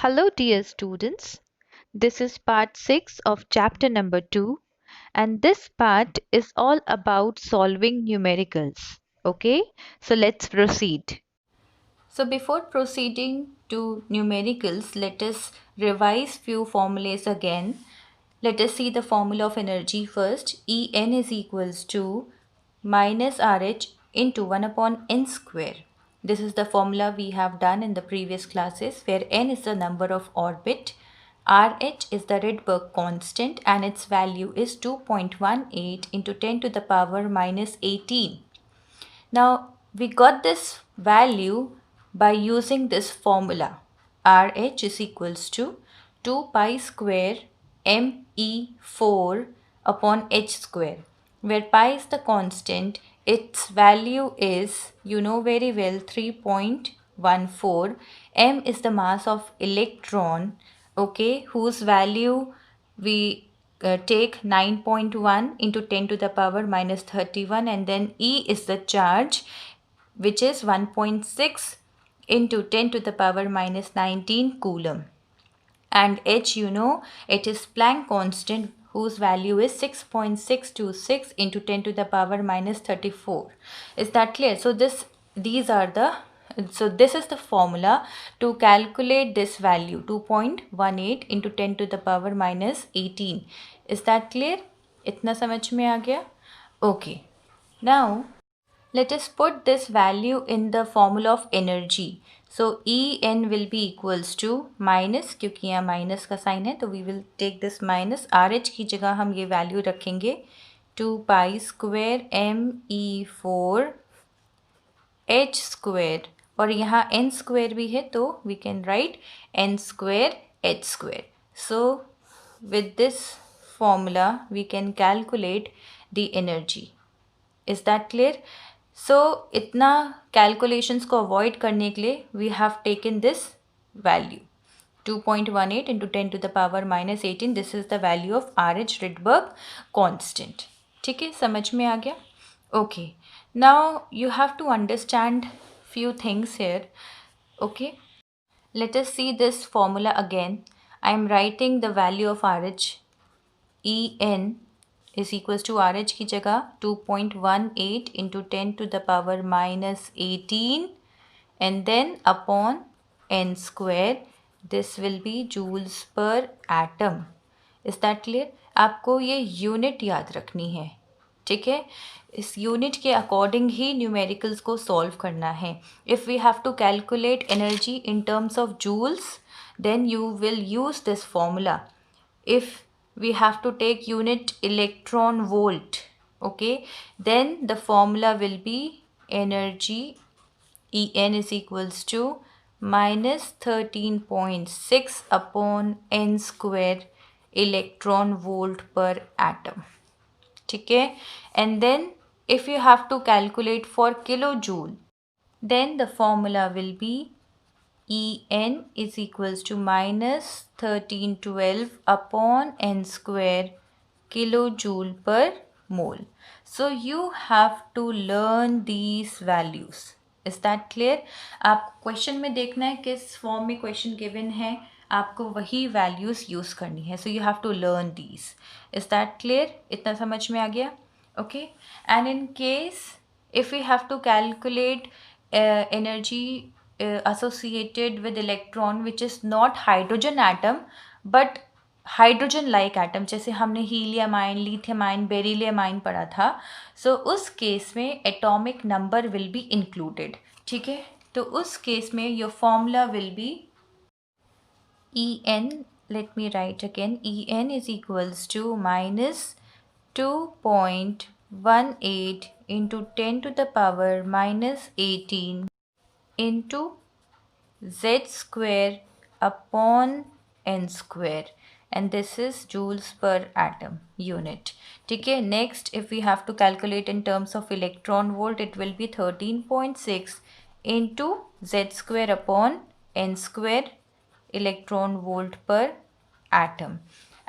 Hello, dear students. This is part 6 of chapter number 2, and this part is all about solving numericals. Okay, so let's proceed. So, before proceeding to numericals, let us revise few formulas again. Let us see the formula of energy first. En is equals to minus RH into 1 upon n square. This is the formula we have done in the previous classes, where n is the number of orbit, RH is the Rydberg constant, and its value is 2.18 into 10 to the power minus 18. Now we got this value by using this formula. RH is equals to 2 pi square me4 upon h square, where pi is the constant. Its value is, you know very well, 3.14. M is the mass of electron, okay, whose value we take 9.1 into 10 to the power minus 31, and then E is the charge, which is 1.6 into 10 to the power minus 19 coulomb. And H, you know, it is Planck constant, whose value is 6.626 into 10 to the power minus 34. Is that clear? So this is the formula to calculate this value, 2.18 into 10 to the power minus 18. Is that clear? इतना समझ में आ गया? Okay. Now let us put this value in the formula of energy. So En will be equals to minus, क्योंकि यहाँ minus का sign है तो we will take this minus. RH की जगह हम ये वैल्यू रखेंगे 2 पाई स्क्वेयर me4 h स्क्वेयर, और यहाँ n स्क्वेयर भी है तो we can write n square h square. So with this formula we can calculate the energy. Is that clear? So इतना calculations को avoid करने के लिए we have taken this value 2.18 into 10 to the power minus 18. This is the value of RH Rydberg constant. ठीक है, समझ में आ गया? Okay. Now you have to understand few things here. Okay. Let us see this formula again. I am writing the value of RH. En is equals to RH की जगह 2.18 into 10 to the power minus 18, and then upon n square. This will be joules per atom. Is that clear? आपको ये unit याद रखनी है, ठीक है? इस यूनिट के अकॉर्डिंग ही न्यूमेरिकल्स को सॉल्व करना है. If we have to calculate energy in terms of joules, then you will use this formula. If we have to take unit electron volt, okay, then the formula will be energy En is equals to minus 13.6 upon n square electron volt per atom. ठीक है? And then if you have to calculate for kilojoule, then the formula will be En is equals to minus 1312 upon n square kilojoule per mole. So you have to learn these values. Is that clear? आप question में देखना है किस form में question given है, आपको वही values use करनी है. So you have to learn these. Is that clear? इतना समझ में आ गया? Okay. And in case if we have to calculate energy associated with electron which is not hydrogen atom but hydrogen like atom, जैसे हमने helium ion, lithium ion, beryllium ion पढ़ा था, so उस केस में atomic number will be included. ठीक है, तो उस केस में your formula will be En. Let me write again. En is equals to minus 2.18 into 10 to the power minus 18 into z square upon n square, and this is joules per atom unit. ठीक है. Next, if we have to calculate in terms of electron volt, it will be 13.6 into z square upon n square electron volt per atom.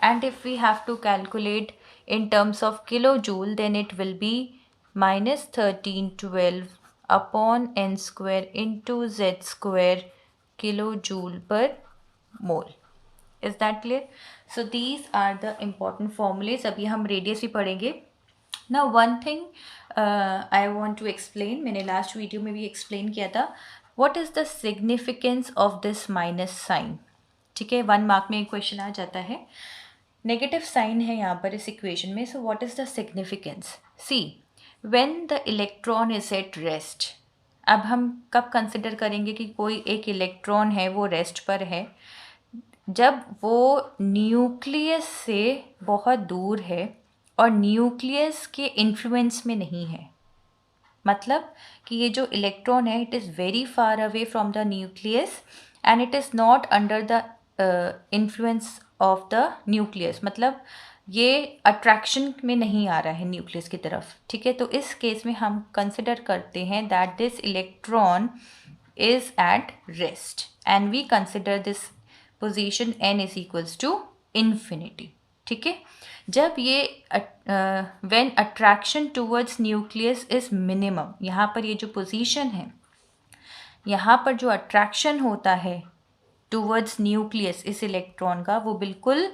And if we have to calculate in terms of kilojoule, then it will be minus 1312 upon n square into z square kilojoule per mole. Is that clear? So these are the important formulas. अभी हम radius भी पढ़ेंगे. Now one thing I want to explain, मैंने last video में भी explain किया था. What is the significance of this minus sign? ठीक है, 1 mark में एक question आ जाता है. नेगेटिव साइन है यहाँ पर इस इक्वेशन में. So what is the significance? See, when the electron is at rest. अब हम कब कंसिडर करेंगे कि कोई एक इलेक्ट्रॉन है वो रेस्ट पर है? जब वो न्यूक्लियस से बहुत दूर है और न्यूक्लियस के इन्फ्लुएंस में नहीं है. मतलब कि ये जो इलेक्ट्रॉन है it is very far away from the nucleus and it is not under the influence of the nucleus. मतलब ये अट्रैक्शन में नहीं आ रहा है न्यूक्लियस की तरफ. ठीक है, तो इस केस में हम कंसिडर करते हैं that this electron is at rest and we consider this position n is equals to infinity. ठीक है, जब ये when attraction towards nucleus is minimum, यहाँ पर ये जो पोजीशन है, यहाँ पर जो अट्रैक्शन होता है टूवर्ड्स न्यूक्लियस इस इलेक्ट्रॉन का वो बिल्कुल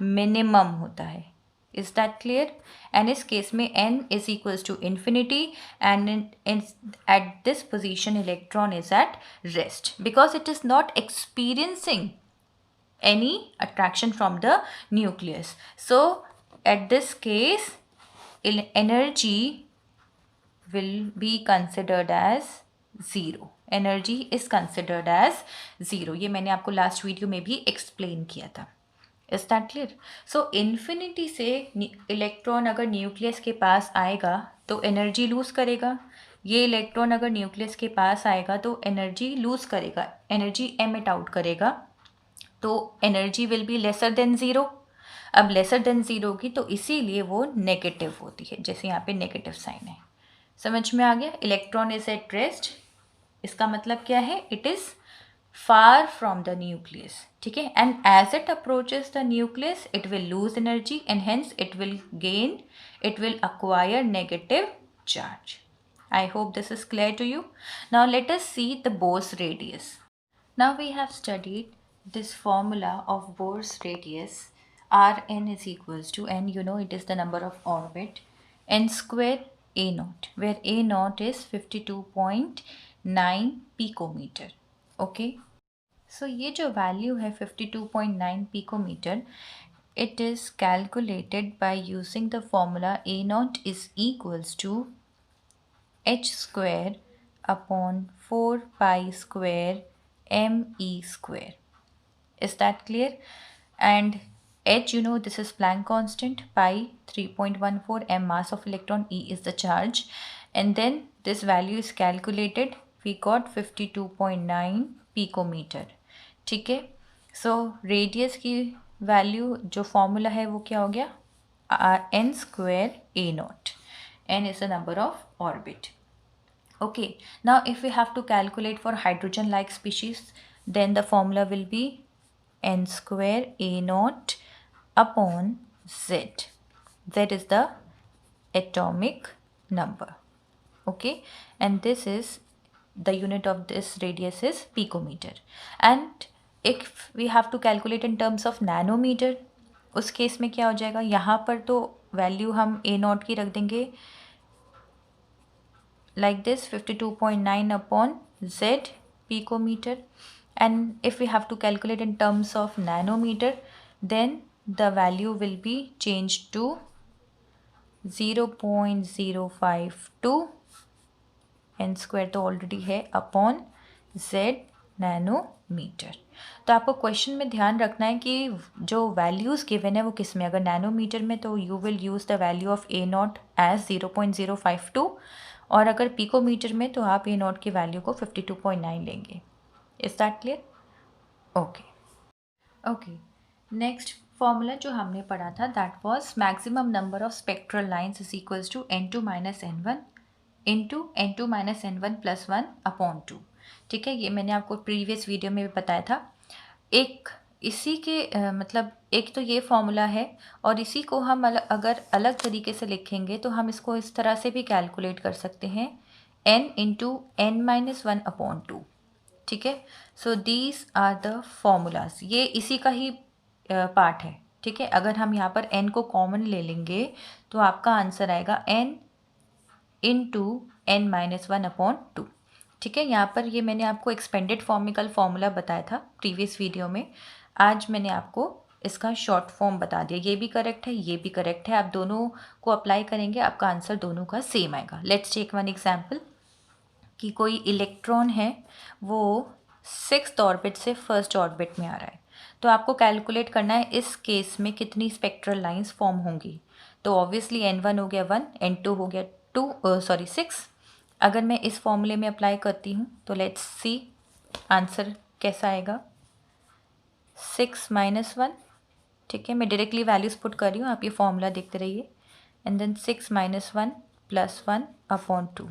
मिनिमम होता है. Is that clear? एंड इस केस में n is equals to infinity and at this position electron is at rest because it is not experiencing any attraction from the nucleus. So at this case energy will be considered as zero. Energy is considered as zero. ये मैंने आपको last video में भी explain किया था. Is that clear? So infinity से electron अगर nucleus के पास आएगा तो एनर्जी लूज करेगा. ये इलेक्ट्रॉन अगर न्यूक्लियस के पास आएगा तो एनर्जी लूज करेगा, एनर्जी एमिट आउट करेगा. तो energy will be lesser than zero. अब लेसर देन ज़ीरो होगी तो इसीलिए वो नेगेटिव होती है, जैसे यहाँ पे नेगेटिव साइन है. समझ में आ गया? इलेक्ट्रॉन इज एट रेस्ट, इसका मतलब क्या है? It is far from the nucleus. ठीक है, and as it approaches the nucleus it will lose energy and hence it will acquire negative charge. I hope this is clear to you. Now let us see the Bohr's radius. Now we have studied this formula of Bohr's radius. Rn is equals to n, you know it is the number of orbit, n square a naught, where a naught is 52.9 picometer. Okay, so ये जो value है 52.9 picometer, it is calculated by using the formula a naught is equals to h square upon 4 pi square me square. Is that clear? And h, you know this is Planck constant, pi 3.14, m mass of electron, e is the charge, and then this value is calculated. We got 52.9 picometer. ठीक है, so radius की value जो formula है वो क्या हो गया? n square a naught. n is the number of orbit. Okay, now if we have to calculate for hydrogen like species, then the formula will be n square a naught upon z. Z is the atomic number. Okay, and this is the unit of this radius is picometer. And if we have to calculate in terms of nanometer, उस case में क्या हो जाएगा? यहाँ पर तो value हम a naught की रख देंगे like this 52.9 upon z picometer. And if we have to calculate in terms of nanometer, then the value will be changed to 0.052 n square तो ऑलरेडी है upon z नैनोमीटर. तो आपको question में ध्यान रखना है कि जो वैल्यूज़ गिवन है वो किस में. अगर नैनोमीटर में तो you will use the value of a naught as 0.052 और अगर पिकोमीटर में तो आप ए नॉट की वैल्यू को 52.9 लेंगे. Is that clear? Okay, next formula जो हमने पढ़ा था that was maximum number of spectral lines is equals to n2 minus n1 into n2 minus n1 plus 1 upon 2. ठीक है, ये मैंने आपको प्रीवियस वीडियो में भी बताया था. एक इसी के मतलब एक तो ये फॉर्मूला है और इसी को हम अगर अलग तरीके से लिखेंगे तो हम इसको इस तरह से भी कैलकुलेट कर सकते हैं, n into n minus 1 upon 2. ठीक है, so these are the formulas, ये इसी का ही पार्ट है, ठीक है। अगर हम यहाँ पर n को कॉमन ले लेंगे तो आपका आंसर आएगा n इंटू n माइनस 1/2, ठीक है। यहाँ पर ये मैंने आपको एक्सपेंडेड फॉर्म में कल फॉर्मूला बताया था प्रीवियस वीडियो में, आज मैंने आपको इसका शॉर्ट फॉर्म बता दिया। ये भी करेक्ट है, ये भी करेक्ट है, आप दोनों को अप्लाई करेंगे आपका आंसर दोनों का सेम आएगा। लेट्स टेक वन एग्जाम्पल कि कोई इलेक्ट्रॉन है वो 6th ऑर्बिट से 1st ऑर्बिट में आ रहा है, तो आपको कैलकुलेट करना है इस केस में कितनी स्पेक्ट्रल लाइंस फॉर्म होंगी। तो ऑब्वियसली n1 हो गया 1, n2 हो गया 6। अगर मैं इस फॉर्मूले में अप्लाई करती हूँ तो लेट्स सी आंसर कैसा आएगा। 6 माइनस 1, ठीक है, मैं डायरेक्टली वैल्यूज़ पुट कर रही हूँ, आप ये फॉर्मूला देखते रहिए। And then 6 minus 1 plus 1/2,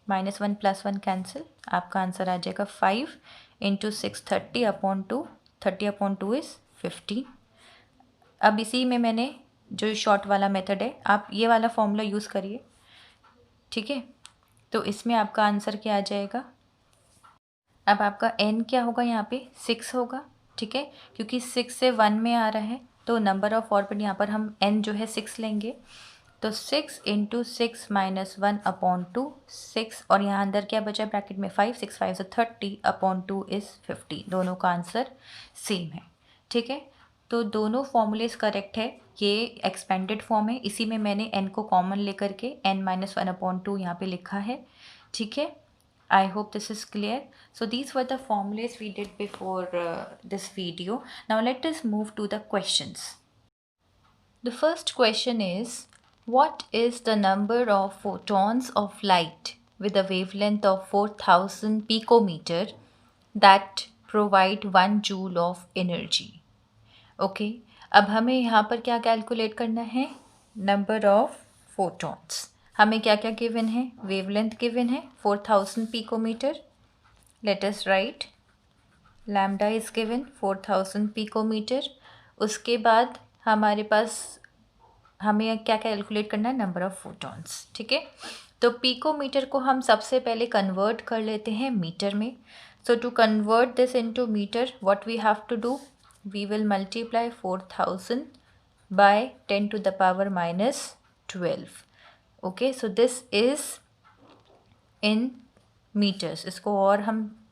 -1 + 1 cancel, आपका आंसर आ जाएगा 5 इंटू 6 30/2, 30/2 इज़ 15। अब इसी में मैंने जो शॉर्ट वाला मेथड है, आप ये वाला फॉर्मूला यूज़ करिए, ठीक है। तो इसमें आपका आंसर क्या आ जाएगा। अब आपका n क्या होगा, यहाँ पे 6 होगा, ठीक है, क्योंकि 6 से 1 में आ रहा है तो नंबर ऑफ ऑर्बिट यहाँ पर हम n जो है 6 लेंगे। तो 6 इंटू 6 माइनस 1/2, 6 और यहाँ अंदर क्या बचा ब्रैकेट में 5, 6 5 30/2 इज़ 50, दोनों का आंसर सेम है, ठीक है। तो दोनों फॉर्मूलेस करेक्ट है, ये एक्सपेंडेड फॉर्म है, इसी में मैंने n को कॉमन लेकर के n माइनस 1/2 यहाँ पे लिखा है, ठीक है। I hope this is clear. So these were the formulas we did before this video. Now let us move to the questions. The first question is, what is the number of photons of light with a wavelength of 4000 picometer that provide 1 joule of energy? Okay, अब हमें यहाँ पर क्या calculate करना है, number of photons. हमें क्या क्या गिवन है, वेवलेंथ गिवन है 4000 picometre. Let us write lambda is given 4000 picometre. उसके बाद हमारे पास हमें क्या कैलकुलेट करना है, नंबर ऑफ फोटॉन्स, ठीक है। तो पिकोमीटर को हम सबसे पहले कन्वर्ट कर लेते हैं मीटर में। So to convert this into meter what we have to do, we will multiply 4000 by 10 to the power minus 12. Okay, so this is in meters. इसको और हम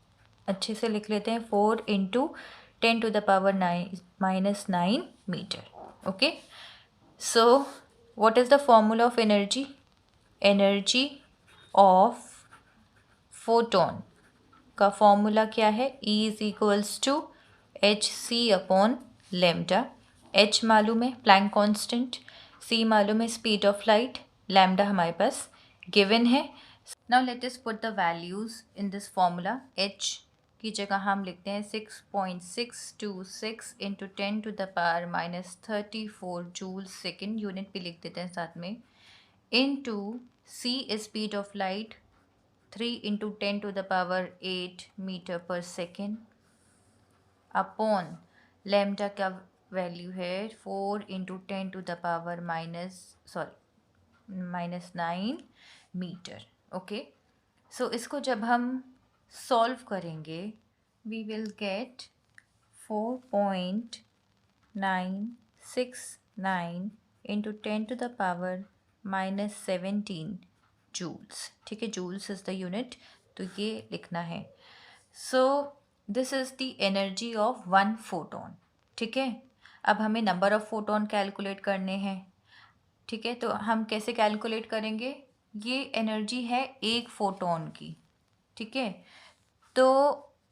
अच्छे से लिख लेते हैं, 4 into 10 to the power 9 minus 9 meter. Okay, so what is the formula of energy? Energy of photon का formula क्या है, E is equals to hc/लैम्डा। h मालूम है प्लैंक कांस्टेंट, c मालूम है स्पीड ऑफ लाइट, लैम्डा हमारे पास गिवन है। Now let us put the values in this formula. h की जगह हम लिखते हैं 6.626 into 10 to the power minus 34 joule second, unit भी लिख देते हैं साथ में, into c is speed of light 3 into 10 to the power 8 metre पर सेकेंड, अपॉन लैम्डा का वैल्यू है 4 into 10 to the power minus 9 metre. Okay, सो इसको जब हम सॉल्व करेंगे we will get 4.969 into 10 to the power minus 17 joules, ठीक है, जूल्स इज़ द यूनिट, तो ये लिखना है। So this is the energy of 1 photon, ठीक है। अब हमें नंबर ऑफ फोटोन कैलकुलेट करने हैं, ठीक है। तो हम कैसे कैलकुलेट करेंगे, ये एनर्जी है एक फोटोन की, ठीक है। तो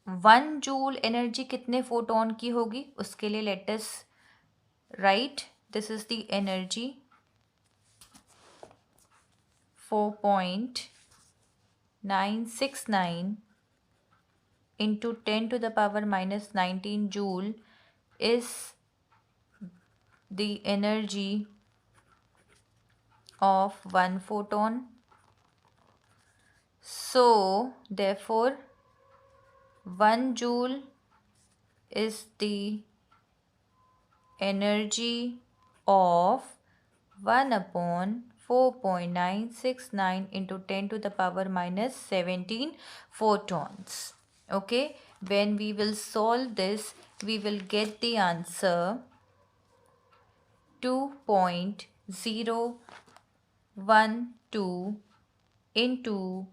1 जूल एनर्जी कितने फोटोन की होगी, उसके लिए late us write this is the energy 4.969 into 10 to the power minus 19 joule is the energy of 1 photon. So therefore 1 joule is the energy of 1/4.969 into 10 to the power minus 17 photons. Okay, when we will solve this, we will get the answer 2.012 into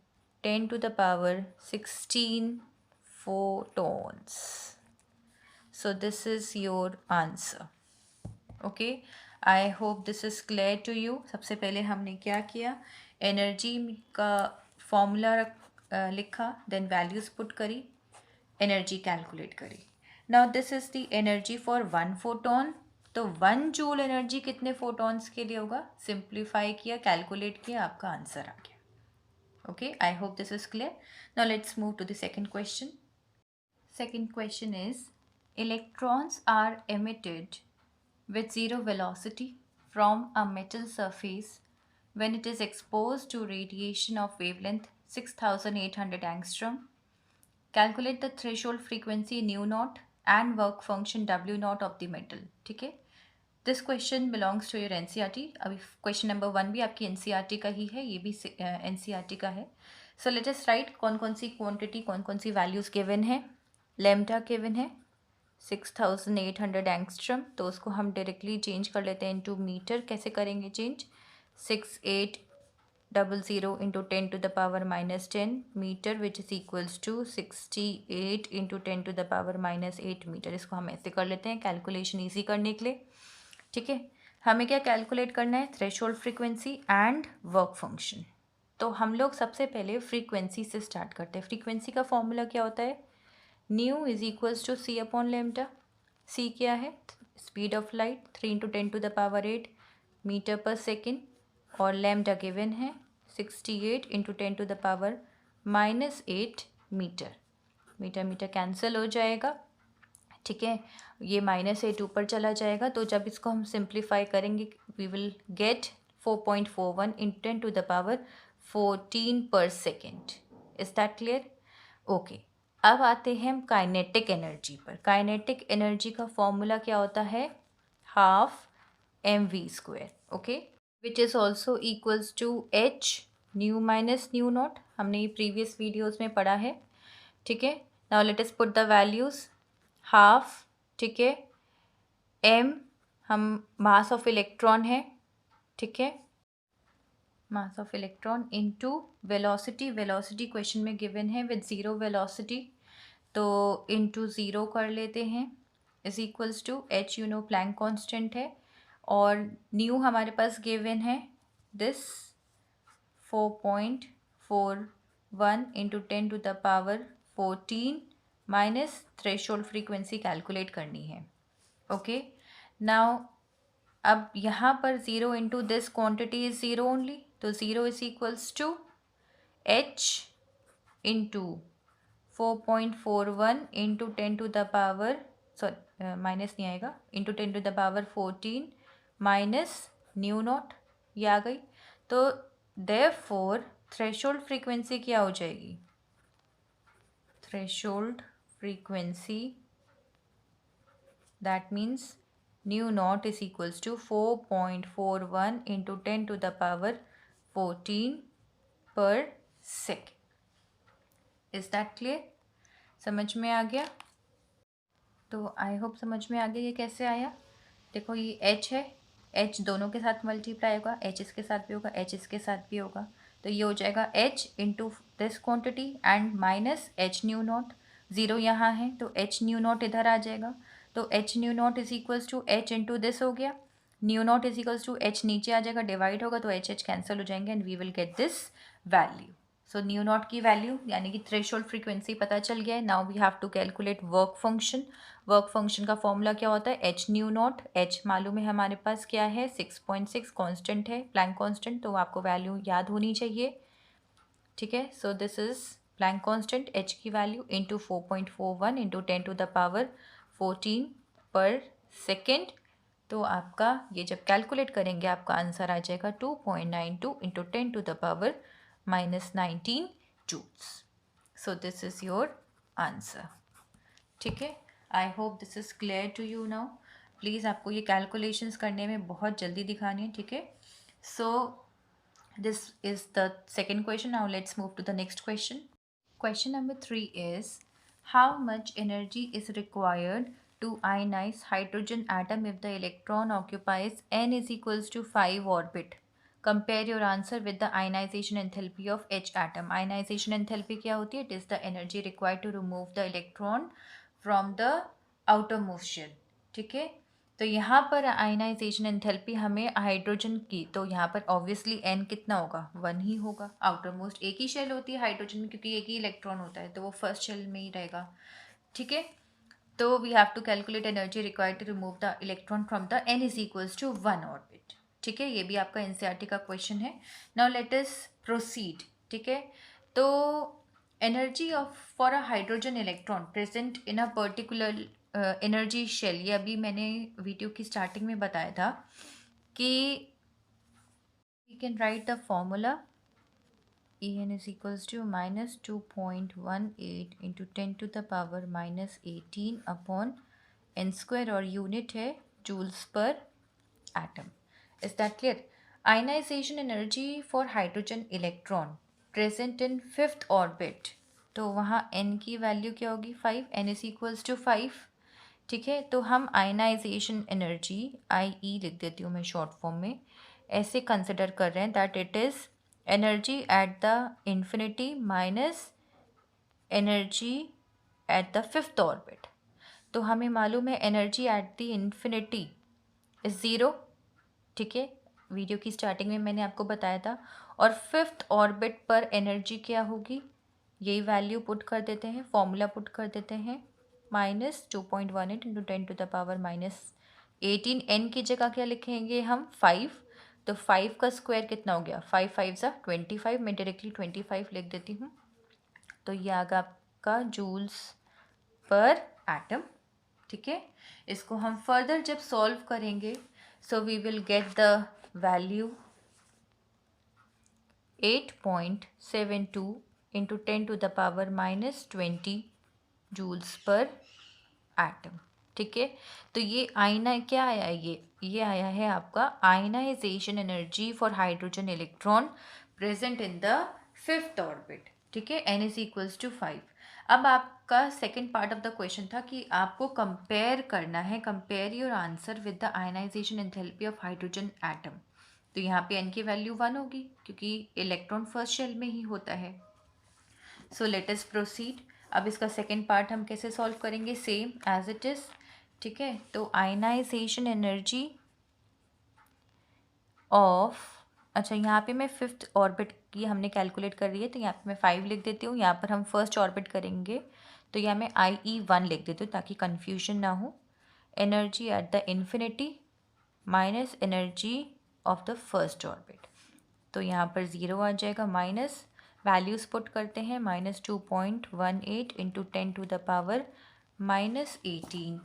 10 to the power 16 photons. So this is your answer. Okay, I hope this is clear to you. सबसे पहले हमने क्या किया, energy का formula लिखा, then values put करी, energy calculate करी. Now this is the energy for 1 photon. तो 1 जूल एनर्जी कितने फोटॉन्स के लिए होगा, सिंप्लीफाई किया, कैलकुलेट किया, आपका आंसर आ गया. Okay, I hope this is clear. Now let's move to the second question. Second question is, electrons are emitted with zero velocity from a metal surface when it is exposed to radiation of wavelength 6800 angstrom. Calculate the threshold frequency nu naught and work function W naught of the metal. ठीक है, this question belongs to your NCERT. अभी question number 1 भी आपकी NCERT का ही है, ये भी NCERT का है. सो लेट अस राइट कौन कौन सी क्वांटिटी, कौन कौन सी वैल्यूज़ गिवन है. लैम्डा गिवन है 6800 एंगस्ट्रम, तो उसको हम डायरेक्टली चेंज कर लेते हैं इनटू मीटर. कैसे करेंगे change, 6800 into 10 to the power -10 metre, which is equals to 68 into 10 to the power -8 metre. इसको हम ऐसे कर लेते हैं कैलकुलेशन ईजी करने के लिए. ठीक है, हमें क्या कैलकुलेट करना है, threshold frequency and work function. तो हम लोग सबसे पहले फ्रीक्वेंसी से स्टार्ट करते हैं. फ्रीक्वेंसी का फॉर्मूला क्या होता है, nu is equals to c upon lambda. C क्या है, speed of light, 3 into 10 to the power 8 metre पर सेकेंड, और लेम्डा गिवन है 68 into 10 to the power -8 metre. Metre metre cancel हो जाएगा. ठीक है, ये -8 ऊपर चला जाएगा, तो जब इसको हम सिंप्लीफाई करेंगे we will get 4.41 in 10 to the power 14 per second. Is that clear? Okay, अब आते हैं हम काइनेटिक एनर्जी पर. काइनेटिक एनर्जी का फॉर्मूला क्या होता है, half mv². Okay, which is also equals to h nu minus nu naught. हमने ये प्रीवियस वीडियोज़ में पढ़ा है. ठीक है, now let us put the values. Half, ठीक है, m हम मास ऑफ इलेक्ट्रॉन है, ठीक है, mass of electron into velocity. Velocity question में गिवन है विद ज़ीरो वेलोसिटी, तो इनटू ज़ीरो कर लेते हैं, is equals to h, you know Planck constant है, और न्यू हमारे पास गिवन है this 4.41 into 10 to the power 14 minus threshold frequency calculate करनी है. ओके, नाउ अब यहाँ पर zero into this quantity is zero only, तो zero is equals to h into 4.41 into 10 to the power, sorry minus नहीं आएगा, into 10 to the power 14 minus nu naught, ये आ गई. तो देयरफॉर थ्रेशोल्ड फ्रीक्वेंसी क्या हो जाएगी, threshold frequency that means nu naught is equals to 4.41 into 10 to the power 14 per second. Is that clear? समझ में आ गया? तो आई होप समझ में आ गया. ये कैसे आया, देखो ये h है, h दोनों के साथ मल्टीप्लाई होगा, h इसके साथ भी होगा, h इसके साथ भी होगा, तो ये हो जाएगा h into this quantity and minus h nu not. Zero यहाँ है तो h न्यू नॉट इधर आ जाएगा, तो h nu naught is equals to h into this हो गया, nu naught is equals to h नीचे आ जाएगा, डिवाइड होगा तो h कैंसिल हो जाएंगे and we will get this value. So nu naught की वैल्यू यानी कि थ्रेशोल्ड फ्रीक्वेंसी पता चल गया है. Now we have to calculate work function. Work function का फॉर्मूला क्या होता है, h न्यू नॉट. h मालूम है हमारे पास क्या है, 6.6 कांस्टेंट है, प्लैंक कांस्टेंट, तो आपको वैल्यू याद होनी चाहिए. ठीक है, so this is Planck constant, h की value into 4.41 into 10 to the power 14 per second. तो आपका ये जब कैलकुलेट करेंगे आपका आंसर आ जाएगा 2.92 into 10 to the power -19 joules. So this is your answer. ठीक है, I hope this is clear to you now. Please आपको ये कैलकुलेशंस करने में बहुत जल्दी दिखानी है. ठीक है, सो this is the second question. Now let's move to the next question. Question number 3 is, How much energy is required to ionize hydrogen atom if the electron occupies n is equals to 5 orbit? Compare your answer with the ionization enthalpy of H atom. Ionization enthalpy क्या होती है? It is the energy required to remove the electron from the outermost shell. ठीक है, तो यहाँ पर ionization enthalpy हमें hydrogen की, तो यहाँ पर ऑब्वियसली n कितना होगा? 1 ही होगा. आउटर मोस्ट एक ही शेल होती है हाइड्रोजन में, क्योंकि एक ही इलेक्ट्रॉन होता है, तो वो फर्स्ट शेल में ही रहेगा. ठीक है, तो we have to calculate energy required to remove the electron from the n is equals to 1 orbit. ठीक है, ये भी आपका एनसीईआरटी का क्वेश्चन है. Now let us proceed. ठीक है, तो energy of for a hydrogen electron present in a particular energy shell, ये अभी मैंने वीडियो की स्टार्टिंग में बताया था कि we can write the formula En is equals to minus 2.18 into 10 to the power minus 18 upon n square, और unit है joules per atom. Is that clear? Ionization energy for hydrogen electron present in fifth orbit, तो वहाँ n की value क्या होगी? 5. n is equals to 5. ठीक है, तो हम आयनाइजेशन एनर्जी IE लिख देती हूँ मैं शॉर्ट फॉर्म में, ऐसे कंसिडर कर रहे हैं that it is energy at the infinity minus energy at the fifth orbit. तो हमें मालूम है energy at the infinity is zero. ठीक है, वीडियो की स्टार्टिंग में मैंने आपको बताया था. और फिफ्थ ऑर्बिट पर एनर्जी क्या होगी? यही वैल्यू पुट कर देते हैं, फॉर्मूला पुट कर देते हैं. -2.18 into 10 to the power -18. n की जगह क्या लिखेंगे हम? 5. तो 5 का स्क्वायर कितना हो गया? 5 5 ज़ा 25. मैं डायरेक्टली 25 लिख देती हूँ. तो ये आ गया आपका जूल्स पर एटम. ठीक है, इसको हम फर्दर जब सॉल्व करेंगे, so we will get the value 8.72 into 10 to the power -20 joules per atom. ठीक है, तो ये आयना क्या आया है? ये आया है आपका ionization energy for hydrogen electron present in the fifth orbit. ठीक है, n इज इक्वल्स टू 5. अब आपका second part of the question था कि आपको कंपेयर करना है, compare your answer with the ionization enthalpy of hydrogen atom. तो यहाँ पे n की वैल्यू 1 होगी, क्योंकि इलेक्ट्रॉन फर्स्ट शेल में ही होता है. So let us proceed. अब इसका सेकेंड पार्ट हम कैसे सॉल्व करेंगे? Same as it is. ठीक है, तो आयनाइजेशन एनर्जी ऑफ, अच्छा यहाँ पे मैं फिफ्थ ऑर्बिट की हमने कैलकुलेट कर रही है, तो यहाँ पे मैं 5 लिख देती हूँ. यहाँ पर हम फर्स्ट ऑर्बिट करेंगे, तो यहाँ मैं IE1 लिख देती हूँ ताकि कन्फ्यूजन ना हो. Energy at the infinity minus energy of the first orbit, तो यहाँ पर 0 आ जाएगा. माइनस वैल्यूज़ पुट करते हैं, -2.18 इंटू 10 टू द पावर -18,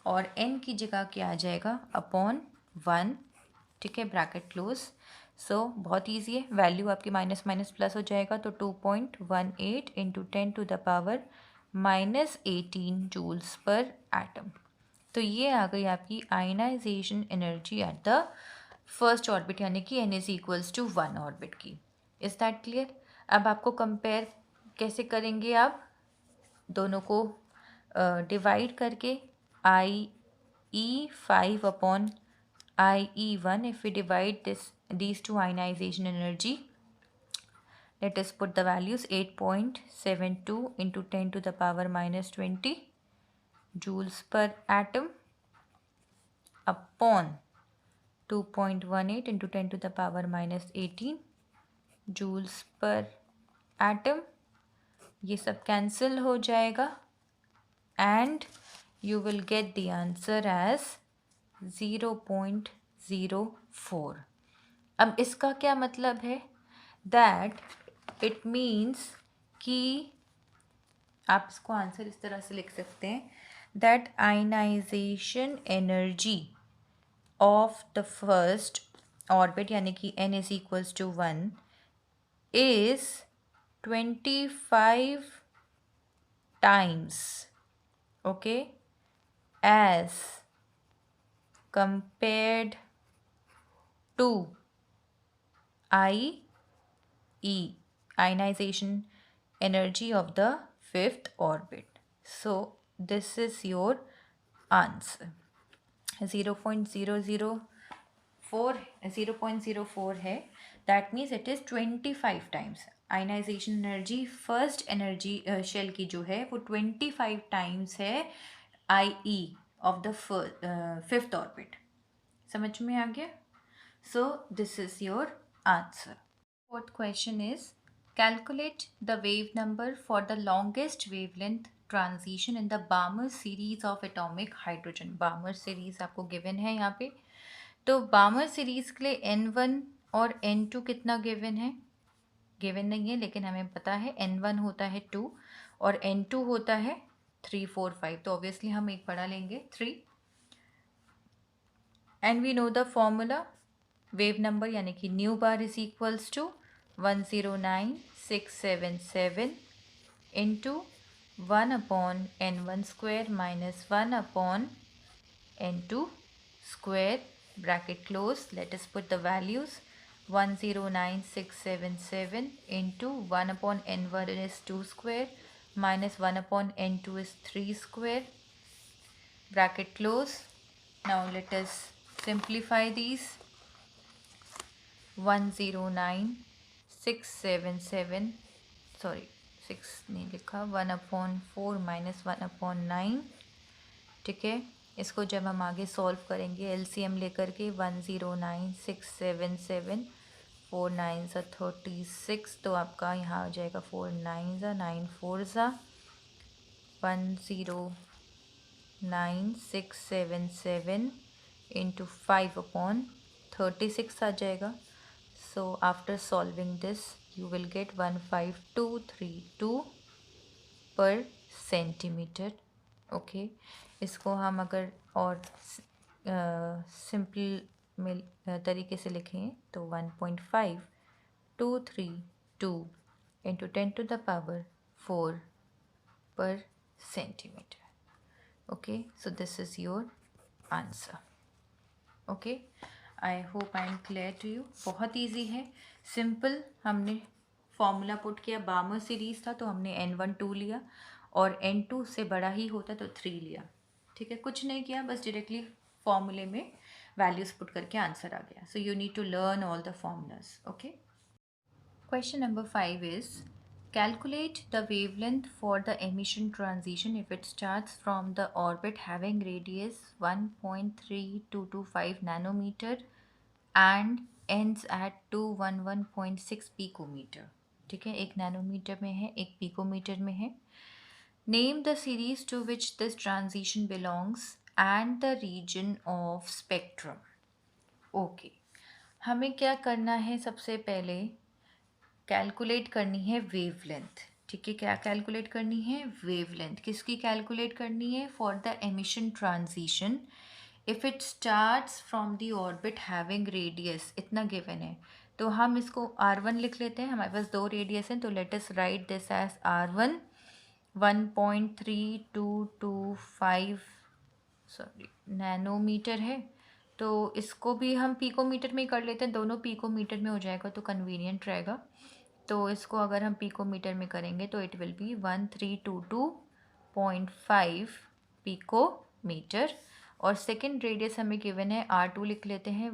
और n की जगह क्या आ जाएगा? अपॉन 1. ठीक है, ब्रैकेट क्लोज. सो बहुत ईजी है, वैल्यू आपकी माइनस माइनस प्लस हो जाएगा, तो 2.18 into 10 to the power -18 joules per atom. तो ये आ गई आपकी ionization energy at the first orbit, यानी कि n is equals to 1 orbit की. Is that clear? अब आपको कंपेयर कैसे करेंगे? आप दोनों को डिवाइड करके IE5 upon IE1, if we divide these two ionization energy, let us put the values. 8.72 into 10 to the power -20 joules per atom upon 2.18 into 10 to the power -18 joules per atom. ये सब cancel हो जाएगा and you will get the answer as 0.04. अब इसका क्या मतलब है? That it means कि आप इसको आंसर इस तरह से लिख सकते हैं that ionization energy of the first orbit, यानी कि n is equals to 1, is 25 times, okay, as compared to IE, ionization energy of the fifth orbit. So this is your answer. 0.004 है, that means it is 25 times ionization energy first energy shell की जो है वो 25 times है IE of the fifth orbit. समझ में आ गया? So this is your answer. Fourth question is, calculate the wave number for the longest wavelength transition in the Balmer series of atomic hydrogen. Balmer series आपको given है यहाँ पे. तो Balmer series के लिए N1 और N2 कितना given है? Given नहीं है, लेकिन हमें पता है N1 होता है 2 और N2 होता है 3, 4, 5. तो obviously हम एक पढ़ा लेंगे 3. And we know the formula. Wave number यानी कि nu bar is equals to 109,677 into 1 upon n1 square minus 1 upon n2 square, bracket close. Let us put the values. 109,677 into 1 upon n1 is 2 square minus 1 upon n2 is 3 square, bracket close. Now let us simplify these. 109,677, sorry 6 नहीं लिखा, 1/4 minus 1/9. ठीक है, इसको जब हम आगे solve करेंगे LCM लेकर के 109,677 4 9 सा 36, तो आपका यहाँ आ जाएगा 4 9 सा 9 4 सा 109,677 इंटू 5/36 आ जाएगा. So after solving this you will get 15232 per centimeter. Okay, इसको हम अगर और सिंपल में तरीके से लिखें तो 1.5232 इंटू 10 to the power 4 per centimeter. Okay, so this is your answer. Okay, I hope I am clear to you. बहुत ईजी है, सिंपल. हमने फॉर्मूला पुट किया, बामर सीरीज था तो हमने N1 2 लिया और N2 से बड़ा ही होता तो 3 लिया. ठीक है, कुछ नहीं किया, बस डायरेक्टली फॉर्मूले में वैल्यूज पुट करके आंसर आ गया. So you need to learn all the formulas. Okay, question number 5 is, calculate the wavelength for the emission transition if it starts from the orbit having radius 1.3225 nanometer and ends at 211.6 picometer. ठीक है, एक nanometre में है, एक picometre में है. Name the series to which this transition belongs and the region of spectrum. Okay, हमें क्या करना है? सबसे पहले कैलकुलेट करनी है वेवलेंथ. ठीक है, क्या कैलकुलेट करनी है? वेवलेंथ. किसकी कैलकुलेट करनी है? For the emission transition if it starts from the orbit having radius, इतना गिवन है तो हम इसको R1 लिख लेते हैं. हमारे पास 2 रेडियस हैं तो let us write this as R1 1.3225 nanometer है. तो इसको भी हम पिकोमीटर में ही कर लेते हैं, दोनों पिकोमीटर में हो जाएगा तो कन्वीनियंट रहेगा. तो इसको अगर हम पिकोमीटर में करेंगे तो इट विल बी 1322.5 पिकोमीटर. और सेकेंड रेडियस हमें गिवन है R2, लिख लेते हैं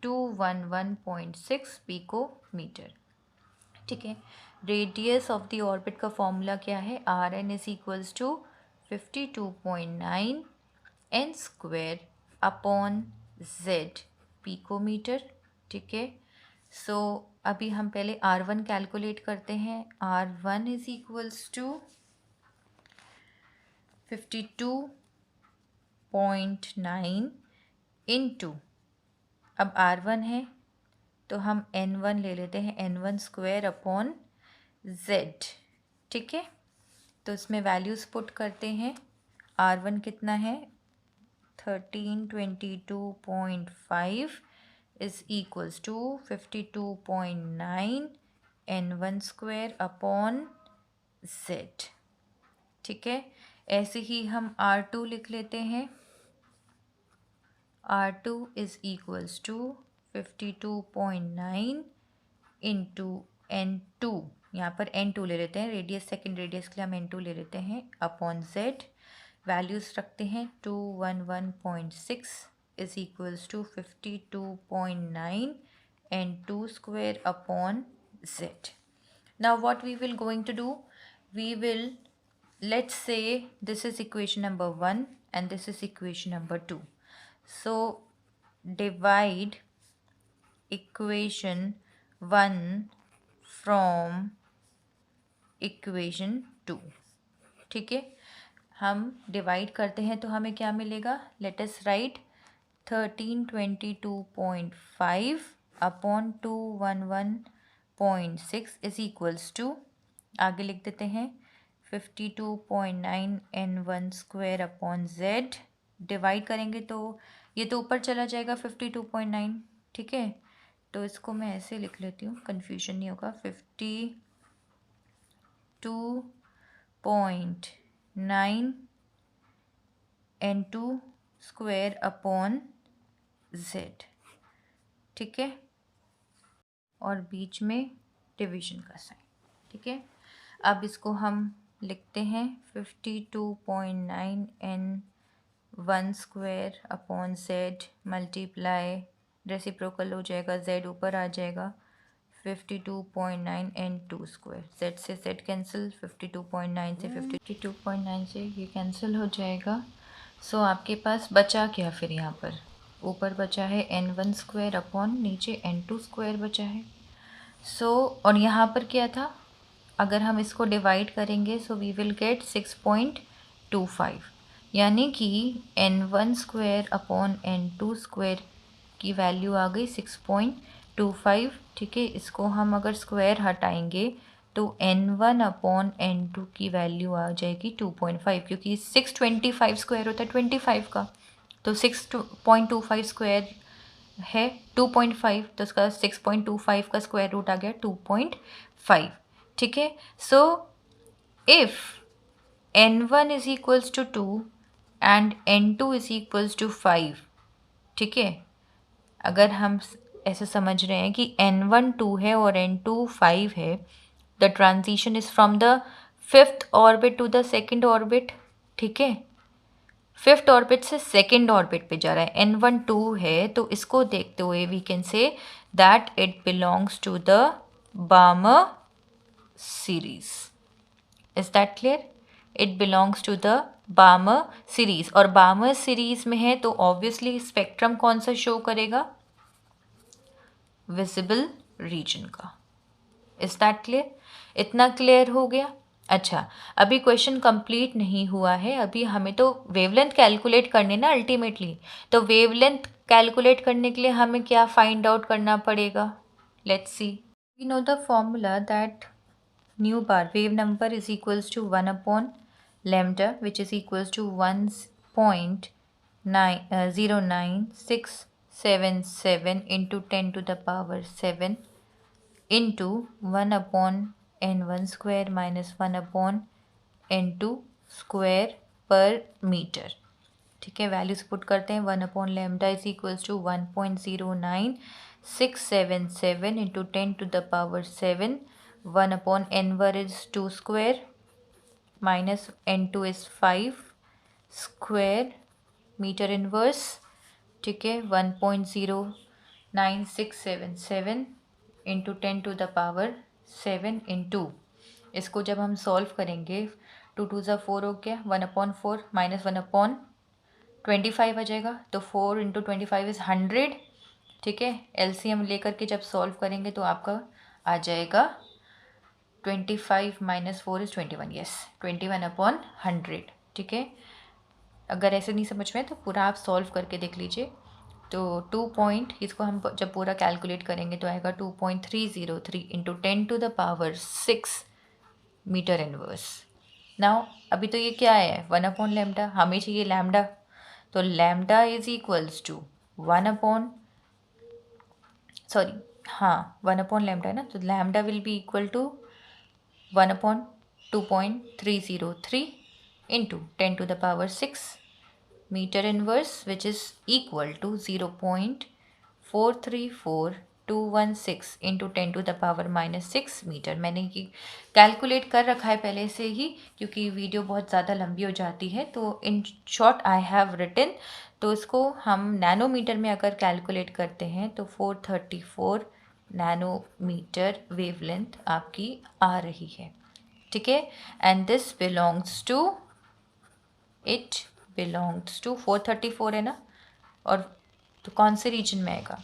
211.6 पिकोमीटर. ठीक है, रेडियस ऑफ द ऑर्बिट का फॉर्मूला क्या है? Rn is equals to 52.9 n square upon z picometer. ठीक है, सो अभी हम पहले R1 कैलकुलेट करते हैं. R1 is equals to 52.9 into, अब R1 है तो हम N1 ले लेते हैं, N1 स्क्वायर अपॉन Z. ठीक है, तो इसमें वैल्यूज़ पुट करते हैं. R1 कितना है? 1322.5 is equals to 52.9 N1 square upon Z. ठीक है, ऐसे ही हम R2 लिख लेते हैं. R2 is equals to 52.9 into N2 यहाँ पर n2 ले लेते हैं, रेडियस सेकेंड रेडियस के लिए हम n2 ले लेते हैं, अपॉन z वैल्यूज़ रखते हैं 211.6 is equals to 52.9 n2 square upon z. Now what we will going to do, we will, let's say this is equation number 1 and this is equation number 2. So divide equation 1 from equation 2. ठीक है, हम divide करते हैं तो हमें क्या मिलेगा, let us write 1322.5 upon 211.6 is equals to, आगे लिख देते हैं 52.9 n1 square upon z. Divide करेंगे तो ये तो ऊपर चला जाएगा 52.9. ठीक है, तो इसको मैं ऐसे लिख लेती हूँ, कन्फ्यूजन नहीं होगा. 52.9 n2 स्क्वायर अपॉन z. ठीक है, और बीच में डिवीजन का साइन. ठीक है, अब इसको हम लिखते हैं 52.9 n1 square upon z multiply, reciprocal हो जाएगा, z ऊपर आ जाएगा, 52.9 n2 स्क्वायर. z से z कैंसिल, 52.9 से 52.9 से ये कैंसिल हो जाएगा. सो आपके पास बचा क्या फिर, यहाँ पर ऊपर बचा है n1 स्क्वायर अपॉन नीचे n2 स्क्वायर बचा है. सो और यहाँ पर क्या था, अगर हम इसको डिवाइड करेंगे सो वी विल गेट 6.25, यानी कि n1 square upon n2 square की वैल्यू आ गई 6.25. ठीक है, इसको हम अगर स्क्वायर हटाएंगे तो n1 अपॉन n2 की वैल्यू आ जाएगी 2.5, क्योंकि 625 स्क्वायर होता है 25 का, तो 6.25 स्क्वायर है 2.5, तो उसका 6.25 का स्क्वायर रूट आ गया 2.5. ठीक है, so if n1 is equals to 2 and n2 is equals to 5. ठीक है, अगर हम ऐसे समझ रहे हैं कि n1 2 है और n2 5 है, the transition is from the fifth orbit to the second orbit. ठीक है, फिफ्थ ऑर्बिट से सेकेंड ऑर्बिट पे जा रहा है, n1 2 है, तो इसको देखते हुए we can say that it belongs to the Balmer series. Is that clear? It belongs to the Balmer series, और बार्मर सीरीज में है तो ऑब्वियसली स्पेक्ट्रम कौन सा शो करेगा, विजिबल रीजन का. Is that clear? इतना क्लियर हो गया? अच्छा, अभी क्वेश्चन कंप्लीट नहीं हुआ है, अभी हमें तो वेवलेंथ कैलकुलेट करनी ना अल्टीमेटली. तो वेवलेंथ कैलकुलेट करने के लिए हमें क्या फाइंड आउट करना पड़ेगा, let's see. We know the formula that nu bar wave number is equals to 1 upon lambda, which is equals to 1.09677 into 10 to the power 7 into 1 upon n1 square minus 1 upon n2 square per meter. ठीक है, values put करते हैं. 1 upon lambda is equals to 1.09677 into 10 to the power 7. 1 upon n1 is 2 square minus n2 is 5 square meter inverse. ठीक है, 1.09677 into 10 to the power 7 into, इसको जब हम सॉल्व करेंगे 2 2 ज़ा 4 हो गया, 1 अपॉन 4 माइनस 1 अपॉन 25 आ जाएगा, तो 4 इंटू 25 इज़ 100. ठीक है, एलसीएम लेकर के जब सॉल्व करेंगे तो आपका आ जाएगा 25 माइनस 4 इज़ 21. Yes, 21 upon 100. ठीक है, अगर ऐसे नहीं समझ में तो पूरा आप सॉल्व करके देख लीजिए. तो 2 पॉइंट, इसको हम जब पूरा कैलकुलेट करेंगे तो आएगा 2.303 into 10 to the power 6 meter inverse. Now अभी तो ये क्या है, 1 अपॉन लैम्डा, हमें चाहिए लैम्डा, तो lambda is equals to 1 upon, sorry हाँ 1 अपॉन लैम्डा है ना, तो lambda will be equal to 1 upon 2.303 into 10 to the power 6 meter inverse, which is equal to 0.434 216 into 10 to the power -6 meter. मैंने ये calculate कर रखा है पहले से ही, क्योंकि वीडियो बहुत ज़्यादा लंबी हो जाती है, तो in short I have written. तो इसको हम नैनोमीटर में अगर कैलकुलेट करते हैं तो 434 नैनोमीटर वेवलेंथ आपकी आ रही है, ठीक है। And this belongs to, it belongs to 434 है ना, और तो कौन से रीजन में आएगा?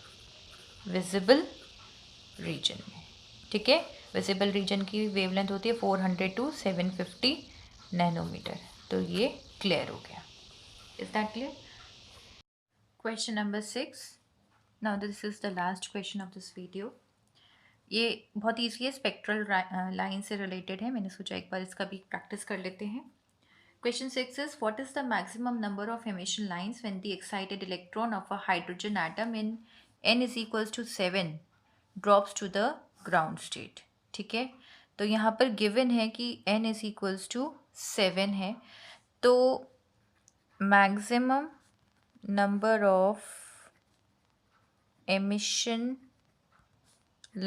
विजिबल रीजन में, ठीक है। विजिबल रीजन की वेवलेंथ होती है 400 टू 750 नैनोमीटर। तो ये क्लियर हो गया। Is that clear? Question number 6। Now this is the last question of this video. ये बहुत ईजी है, स्पेक्ट्रल लाइन से रिलेटेड है। मैंने सोचा एक बार इसका भी प्रैक्टिस कर लेते हैं। Question 6 is, what is the maximum number of emission lines when the excited electron of a hydrogen atom in n is equals to 7 drops to the ground state? ठीक है, तो यहाँ पर given है कि n is equals to 7 है, तो maximum number of emission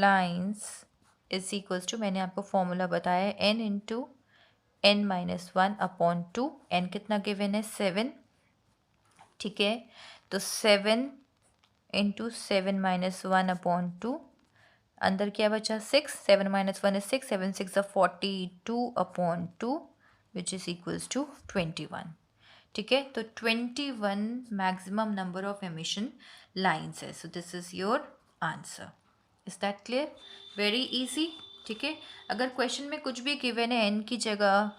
lines is equals to, मैंने आपको फॉर्मूला बताया है, n इंटू n-1/2। n कितना गिवन है? 7, ठीक है। तो 7 इंटू 7-1/2, अंदर क्या बचा? 6, 7 - 1 is 6, 7 6 are 42/2 which is equals to 21, ठीक है। तो 21 maximum number of emission lines है। So this is your answer. Is that clear? Very easy, ठीक है। अगर क्वेश्चन में कुछ भी गिवन है, n की जगह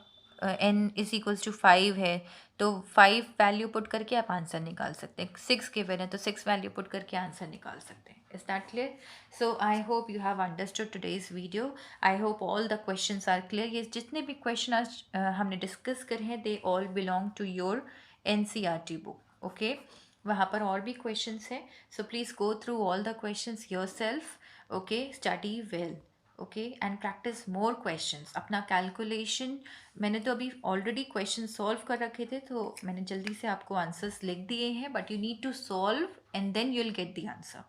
n इज इक्वल्स टू 5 है, तो 5 वैल्यू पुट करके आप आंसर निकाल सकते हैं। 6 गिवन है तो 6 वैल्यू पुट करके आंसर निकाल सकते हैं। Is that clear? So I hope you have understood today's video. I hope all the questions are clear. ये जितने भी क्वेश्चन आज हमने डिस्कस करे हैं, they all belong to your NCERT book, okay. वहाँ पर और भी क्वेश्चंस हैं, so please go through all the questions yourself, okay. Study well, okay, and practice more questions. अपना कैलकुलेशन, मैंने तो अभी ऑलरेडी क्वेश्चन सॉल्व कर रखे थे, तो मैंने जल्दी से आपको आंसर्स लिख दिए हैं, but you need to solve and then you will get the answer,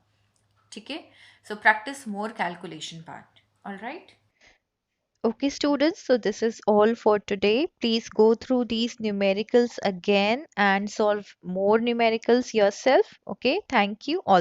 ठीक है। So practice more calculation part, all right? Okay, students, so this is all for today. Please go through these numericals again and solve more numericals yourself. Okay, thank you. All